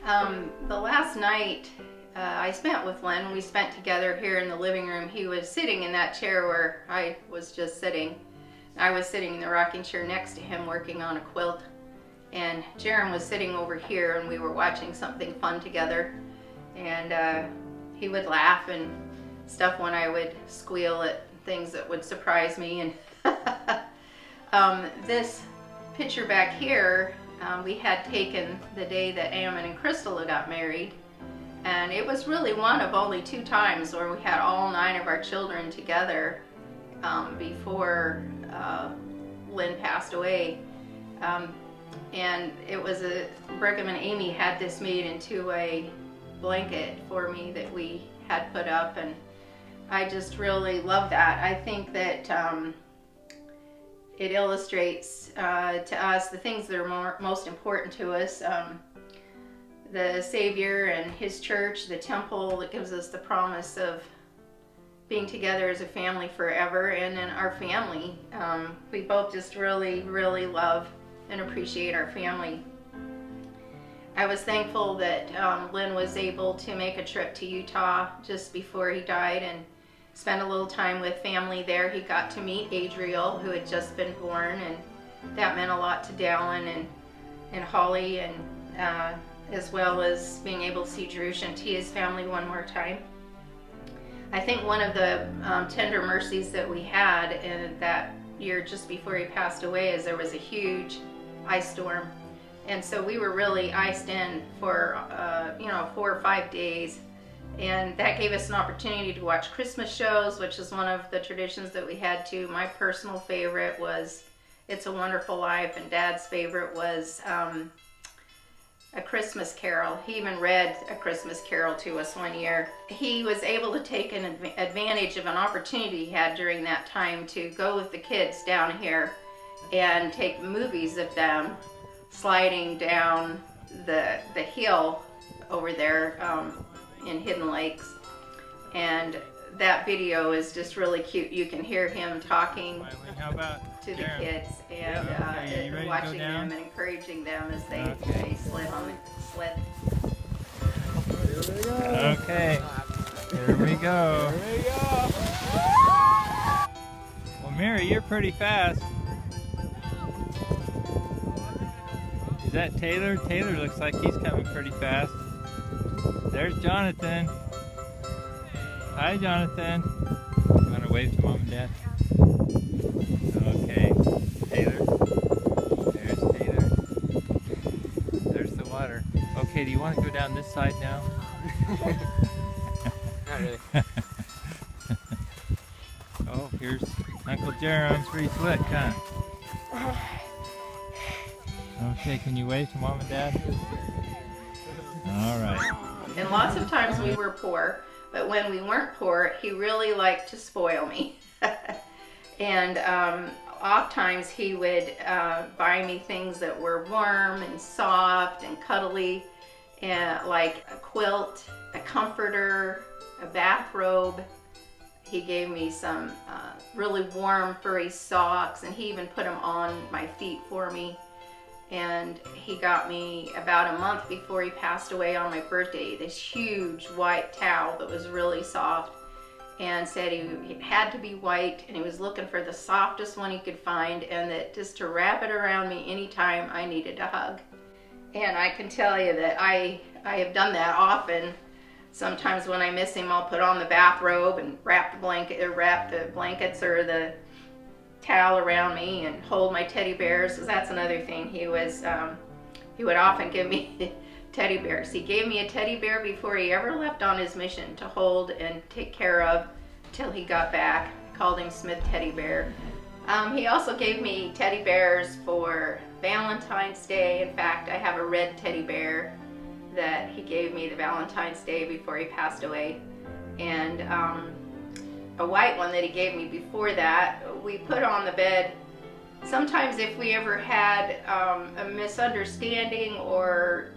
The last night I spent with Lynn, we spent together here in the living room. He was sitting in that chair where I was just sitting. I was sitting in the rocking chair next to him working on a quilt. And Jerem was sitting over here and we were watching something fun together. And he would laugh and stuff when I would squeal at things that would surprise me. And this picture back here, we had taken the day that Ammon and Crystal got married. And it was really one of only 2 times where we had all 9 of our children together before Lynn passed away. And it was Brigham and Amy had this made into a blanket for me that we had put up, and I just really love that. I think that it illustrates to us the things that are most important to us. The Savior and His church, the temple that gives us the promise of being together as a family forever, and then our family. We both just really, really love and appreciate our family. I was thankful that Lynn was able to make a trip to Utah just before he died and spend a little time with family there. He got to meet Adriel, who had just been born, and that meant a lot to Dallin and Holly, and as well as being able to see Jerusha and Tia's family one more time. I think one of the tender mercies that we had in that year just before he passed away is there was a huge ice storm, and so we were really iced in for 4 or 5 days, and that gave us an opportunity to watch Christmas shows, which is one of the traditions that we had too. My personal favorite was It's a Wonderful Life, and Dad's favorite was A Christmas Carol. He even read A Christmas Carol to us one year. He was able to take an advantage of an opportunity he had during that time to go with the kids down here and take movies of them sliding down the hill over there in Hidden Lakes. And that video is just really cute. You can hear him talking to the kids and watching them and encouraging them as they slid on the sled. Here we go. Okay, here we go. Here we go. Well, Mary, you're pretty fast. Is that Taylor? Taylor looks like he's coming pretty fast. There's Jonathan. Hi, Jonathan. You want to wave to Mom and Dad? Okay. Taylor. There's Taylor. There's the water. Okay, do you want to go down this side now? Not really. Oh, here's Uncle Jerem's pretty slick, huh? Okay, can you wave to Mom and Dad? All right. And lots of times we were poor, but when we weren't poor, he really liked to spoil me. And oft times he would buy me things that were warm and soft and cuddly, and like a quilt, a comforter, a bathrobe. He gave me some really warm furry socks, and he even put them on my feet for me. And he got me about a month before he passed away on my birthday this huge white towel that was really soft, and said it had to be white, and he was looking for the softest one he could find, and that just to wrap it around me anytime I needed a hug. And I can tell you that I have done that often. Sometimes when I miss him, I'll put on the bathrobe and wrap the blankets or the towel around me and hold my teddy bears, because that's another thing. He would often give me teddy bears. He gave me a teddy bear before he ever left on his mission to hold and take care of till he got back. I called him Smith Teddy Bear. He also gave me teddy bears for Valentine's Day. In fact, I have a red teddy bear that he gave me the Valentine's Day before he passed away, and a white one that he gave me before that. We put on the bed. Sometimes if we ever had a misunderstanding or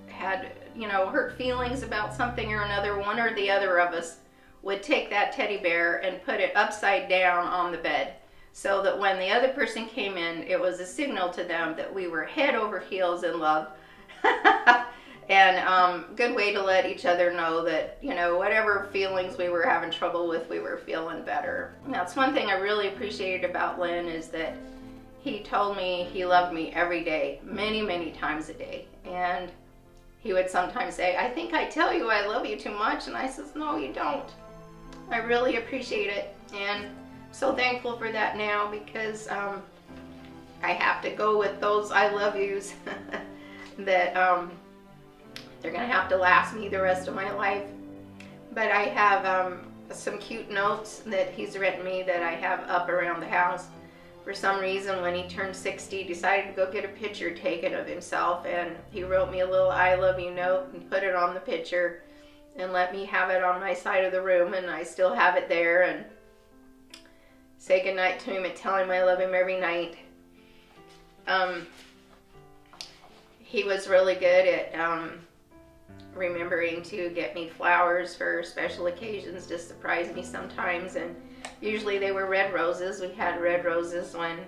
had hurt feelings about something or another, one or the other of us would take that teddy bear and put it upside down on the bed, so that when the other person came in, it was a signal to them that we were head over heels in love. And good way to let each other know that, you know, whatever feelings we were having trouble with, we were feeling better. And that's one thing I really appreciated about Lynn, is that he told me he loved me every day, many, many times a day. And he would sometimes say, I think I tell you I love you too much. And I says, no, you don't. I really appreciate it. And so thankful for that now, because I have to go with those I love yous that they're gonna have to last me the rest of my life. But I have some cute notes that he's written me that I have up around the house. For some reason, when he turned 60, decided to go get a picture taken of himself, and he wrote me a little I love you note and put it on the picture and let me have it on my side of the room, and I still have it there, and say goodnight to him and tell him I love him every night. He was really good at remembering to get me flowers for special occasions to surprise me sometimes, and usually they were red roses. We had red roses when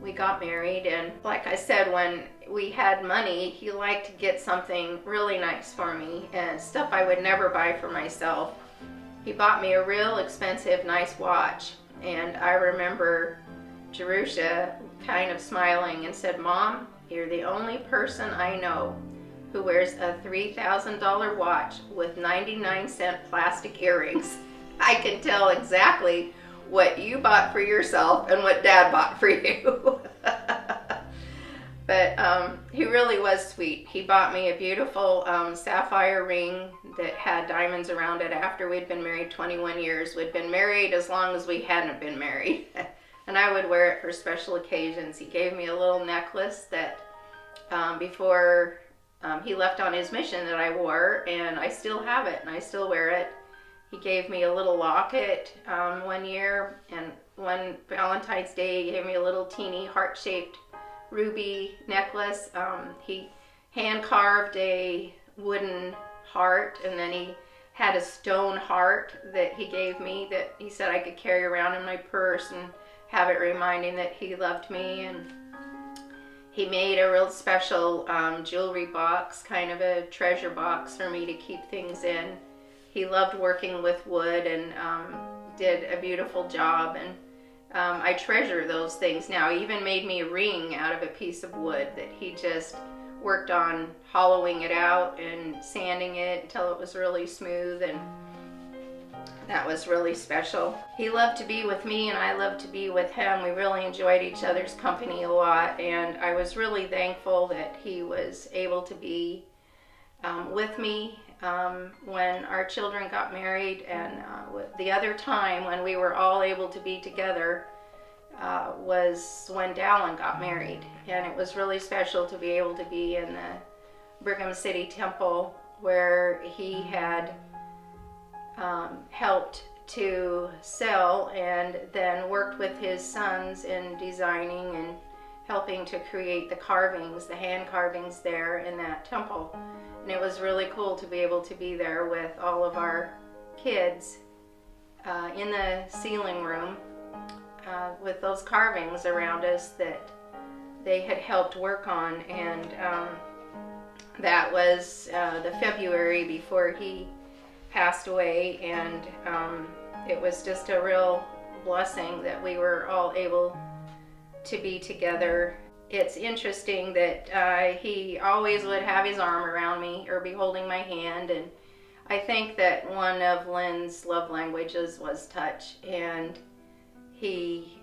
we got married, and like I said, when we had money, he liked to get something really nice for me and stuff I would never buy for myself. He bought me a real expensive, nice watch, and I remember Jerusha kind of smiling and said, Mom, you're the only person I know who wears a $3,000 watch with 99-cent plastic earrings. I can tell exactly what you bought for yourself and what Dad bought for you. But he really was sweet. He bought me a beautiful sapphire ring that had diamonds around it after we'd been married 21 years. We'd been married as long as we hadn't been married. And I would wear it for special occasions. He gave me a little necklace that before he left on his mission that I wore, and I still have it and I still wear it. He gave me a little locket one year, and one Valentine's Day he gave me a little teeny heart-shaped ruby necklace. He hand-carved a wooden heart, and then he had a stone heart that he gave me that he said I could carry around in my purse and have it reminding that he loved me. And he made a real special jewelry box, kind of a treasure box for me to keep things in. He loved working with wood and did a beautiful job, and I treasure those things now. He even made me a ring out of a piece of wood that he just worked on hollowing it out and sanding it until it was really smooth, and that was really special. He loved to be with me and I loved to be with him. We really enjoyed each other's company a lot, and I was really thankful that he was able to be with me when our children got married, and the other time when we were all able to be together was when Dallin got married, and it was really special to be able to be in the Brigham City Temple where he had helped to sell and then worked with his sons in designing and helping to create the carvings, the hand carvings there in that temple. And it was really cool to be able to be there with all of our kids in the ceiling room with those carvings around us that they had helped work on. And that was the February before he passed away, and it was just a real blessing that we were all able to be together. It's interesting that he always would have his arm around me or be holding my hand, and I think that one of Lynn's love languages was touch, and he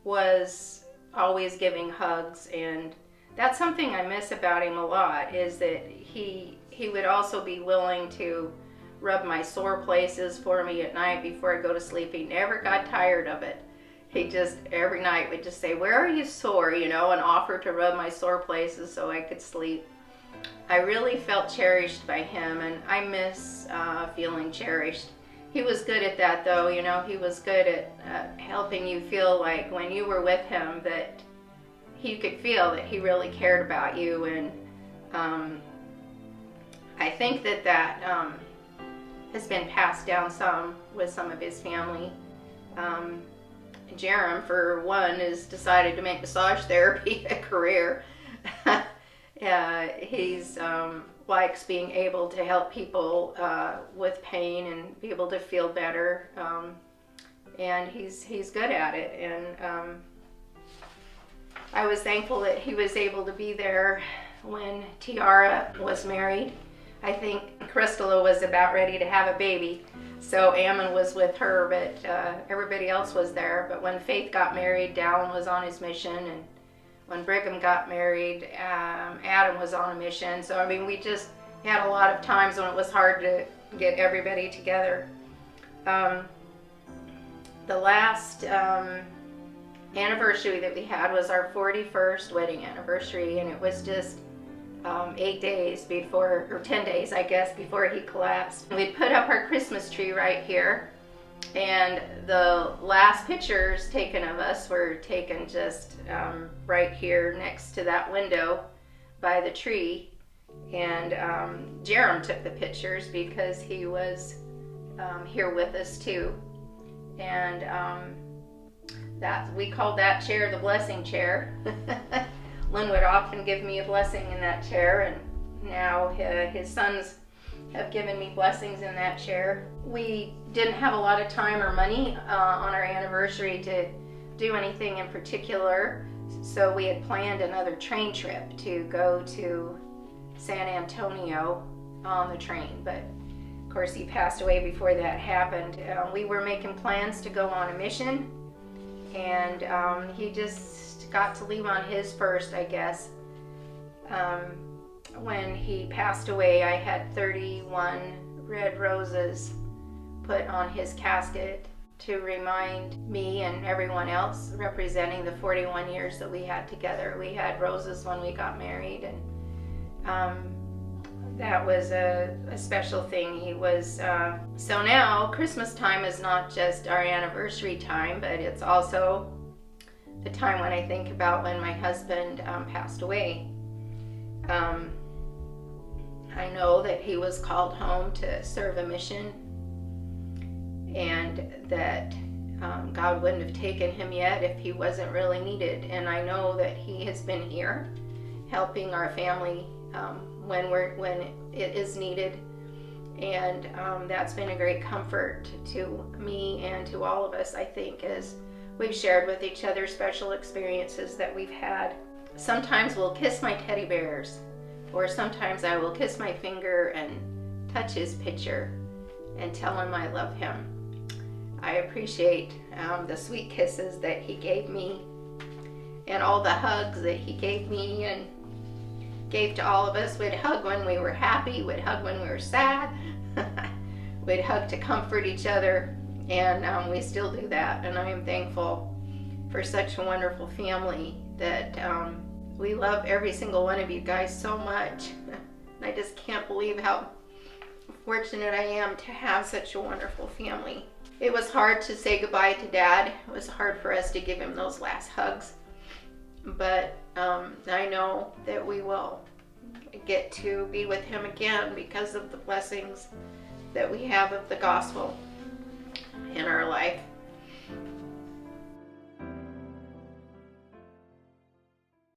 was always giving hugs, and that's something I miss about him a lot, is that he would also be willing to rub my sore places for me at night before I go to sleep. He never got tired of it. He just every night would just say, where are you sore, you know, and offer to rub my sore places so I could sleep. I really felt cherished by him, and I miss feeling cherished. He was good at that, though, you know. He was good at helping you feel like when you were with him that he could feel that he really cared about you. And I think that has been passed down some with some of his family. Jerem, for one, has decided to make massage therapy a career. He's likes being able to help people with pain and be able to feel better, and he's good at it. And I was thankful that he was able to be there when Tiara was married. I think Crystala was about ready to have a baby, so Ammon was with her, but everybody else was there. But when Faith got married, Dallin was on his mission, and when Brigham got married, Adam was on a mission. So I mean, we just had a lot of times when it was hard to get everybody together. The last anniversary that we had was our 41st wedding anniversary, and it was just 8 days before, or 10 days I guess, before he collapsed. We put up our Christmas tree right here, and the last pictures taken of us were taken just right here next to that window by the tree. And Jerem took the pictures because he was here with us too. And we called that chair the blessing chair. Lynn would often give me a blessing in that chair, and now his sons have given me blessings in that chair. We didn't have a lot of time or money on our anniversary to do anything in particular, so we had planned another train trip to go to San Antonio on the train, but of course he passed away before that happened. We were making plans to go on a mission, and he just got to leave on his first, I guess. When he passed away, I had 31 red roses put on his casket to remind me and everyone else, representing the 41 years that we had together. We had roses when we got married, and that was a special thing. He was so now Christmas time is not just our anniversary time, but it's also the time when I think about when my husband passed away. I know that he was called home to serve a mission, and that God wouldn't have taken him yet if he wasn't really needed. And I know that he has been here helping our family when it is needed, and that's been a great comfort to me and to all of us, I think, as we've shared with each other special experiences that we've had. Sometimes we'll kiss my teddy bears, or sometimes I will kiss my finger and touch his picture and tell him I love him. I appreciate the sweet kisses that he gave me, and all the hugs that he gave me and gave to all of us. We'd hug when we were happy, we'd hug when we were sad, we'd hug to comfort each other, and we still do that. And I am thankful for such a wonderful family that we love every single one of you guys so much. I just can't believe how fortunate I am to have such a wonderful family. It was hard to say goodbye to Dad. It was hard for us to give him those last hugs, but I know that we will get to be with him again because of the blessings that we have of the gospel in our life.